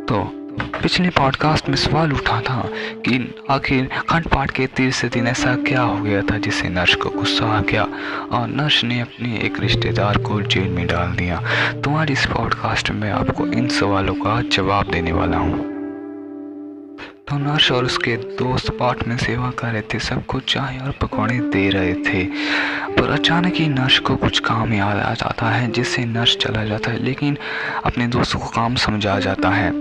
तो पिछले पॉडकास्ट में सवाल उठा था कि आखिर खंड पाठ के तीसरे दिन ऐसा क्या हो गया था जिससे नर्स को गुस्सा आ गया और नर्स ने अपने एक रिश्तेदार को जेल में डाल दिया। तो आज इस पॉडकास्ट में आपको इन सवालों का जवाब देने वाला हूँ। तो नर्स और उसके दोस्त पार्ट में सेवा कर रहे थे, सबको चाय और पकौड़े दे रहे थे, पर अचानक ही नर्स को कुछ काम याद आ जाता है जिससे नर्स चला जाता है, लेकिन अपने दोस्तों को काम समझ आ जाता है।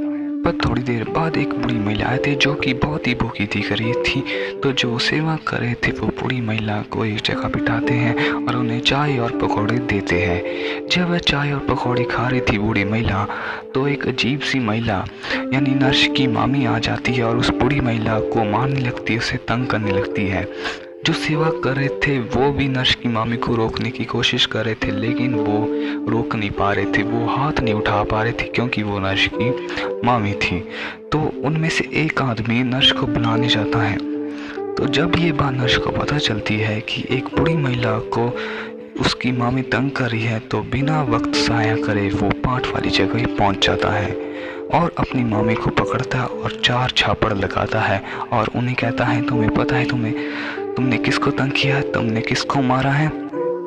पर थोड़ी देर बाद एक बूढ़ी महिला आए थे जो कि बहुत ही भूखी दिख रही थी। तो जो सेवा कर रहे थे वो बूढ़ी महिला को एक जगह बिठाते हैं और उन्हें चाय और पकौड़े देते हैं। जब वह चाय और पकौड़े खा रही थी बूढ़ी महिला, तो एक अजीब सी महिला यानी नर्स की मामी आ जाती है और उस बूढ़ी महिला को मारने लगती है, उसे तंग करने लगती है। जो सेवा कर रहे थे वो भी नर्स की मामी को रोकने की कोशिश कर रहे थे, लेकिन वो रोक नहीं पा रहे थे, वो हाथ नहीं उठा पा रहे थे क्योंकि वो नर्स की मामी थी। तो उनमें से एक आदमी नर्स को बुलाने जाता है। तो जब ये बात नर्स को पता चलती है कि एक बूढ़ी महिला को उसकी मामी तंग कर रही है, तो बिना वक्त ज़ाया करे वो पाठ वाली जगह ही पहुंच जाता है और अपनी मामी को पकड़ता है और 4 छापड़ लगाता है और उन्हें कहता है, तुम्हें पता है तुमने किसको तंग किया है, तुमने किसको मारा है?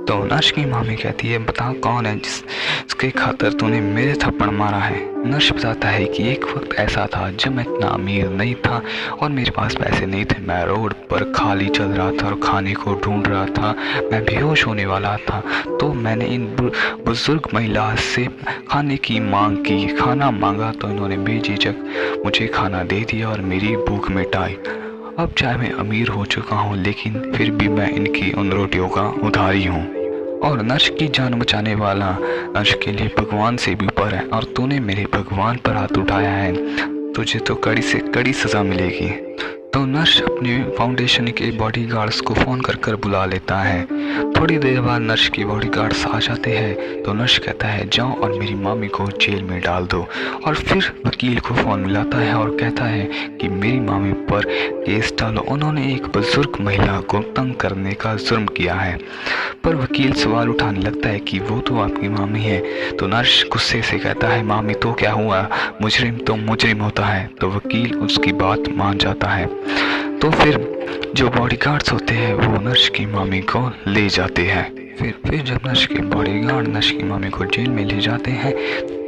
तो नर्स की मामी कहती है, बता कौन है जिसके खातिर तूने मेरे थप्पड़ मारा है? नर्स बताता है कि एक वक्त ऐसा था जब मैं इतना अमीर नहीं था और मेरे पास पैसे नहीं थे। मैं रोड पर खाली चल रहा था और खाने को ढूंढ रहा था। मैं बेहोश होने वाला था, तो मैंने इन बुजुर्ग महिला से खाने की मांग की, खाना मांगा, तो इन्होंने बेझिझक मुझे खाना दे दिया और मेरी भूख मिटाई। अब चाहे मैं अमीर हो चुका हूँ, लेकिन फिर भी मैं इनकी उन रोटियों का उधारी हूँ। और नर्स की जान बचाने वाला नर्स के लिए भगवान से भी ऊपर है और तूने मेरे भगवान पर हाथ उठाया है, तुझे तो कड़ी से कड़ी सज़ा मिलेगी। तो नर्स अपने फाउंडेशन के बॉडीगार्ड्स को फ़ोन कर बुला लेता है। थोड़ी देर बाद नर्स के बॉडीगार्ड्स आ जाते हैं। तो नर्स कहता है, जाओ और मेरी मामी को जेल में डाल दो। और फिर वकील को फ़ोन मिलाता है और कहता है कि मेरी मामी पर केस डालो, उन्होंने एक बुजुर्ग महिला को तंग करने का जुर्म किया है। पर वकील सवाल उठाने लगता है कि वो तो आपकी मामी है। तो नर्स गुस्से से कहता है, मामी तो क्या हुआ, मुजरिम तो मुजरिम होता है। तो वकील उसकी बात मान जाता है। तो फिर जो बॉडीगार्ड्स होते हैं वो नर्स की मामी को ले जाते हैं। फिर जब नर्स के बॉडीगार्ड नर्स की मामी को जेल में ले जाते हैं,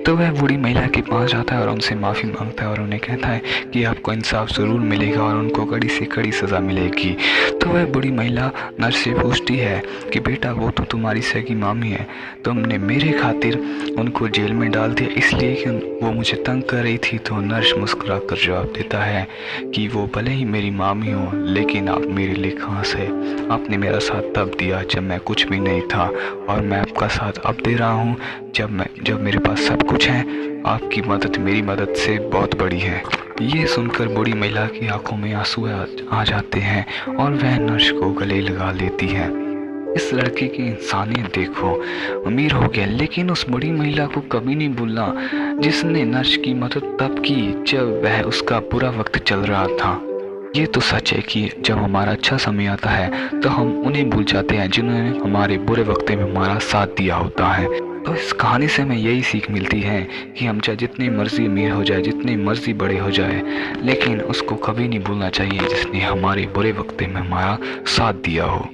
तो वह बूढ़ी महिला के पास जाता है और उनसे माफ़ी मांगता है और उन्हें कहता है कि आपको इंसाफ ज़रूर मिलेगा और उनको कड़ी से कड़ी सज़ा मिलेगी। तो वह बूढ़ी महिला नर्स से पूछती है कि बेटा, वो तो तुम्हारी सगी मामी है, तुमने मेरे खातिर उनको जेल में डाल दिया इसलिए कि वो मुझे तंग कर रही थी? तो नर्स मुस्कुरा कर जवाब देता है कि वो भले ही मेरी मामी हो, लेकिन आप मेरे लिए खास है। आपने मेरा साथ तब दिया जब मैं कुछ भी नहीं था, और मैं आपका साथ अब दे रहा हूँ जब मेरे पास सब कुछ है। आपकी मदद मेरी मदद से बहुत बड़ी है। ये सुनकर बूढ़ी महिला की आंखों में आंसू आ जाते हैं और वह नर्स को गले लगा लेती है। इस लड़के की इंसानियत देखो, अमीर हो गया लेकिन उस बड़ी महिला को कभी नहीं भूलना जिसने नर्स की मदद तब की जब वह उसका बुरा वक्त चल रहा था। ये तो सच है कि जब हमारा अच्छा समय आता है तो हम उन्हें भूल जाते हैं जिन्होंने हमारे बुरे वक्त में हमारा साथ दिया होता है। तो इस कहानी से हमें यही सीख मिलती है कि हम चाहे जितनी मर्जी अमीर हो जाए, जितनी मर्जी बड़े हो जाए, लेकिन उसको कभी नहीं भूलना चाहिए जिसने हमारे बुरे वक्त में हमारा साथ दिया हो।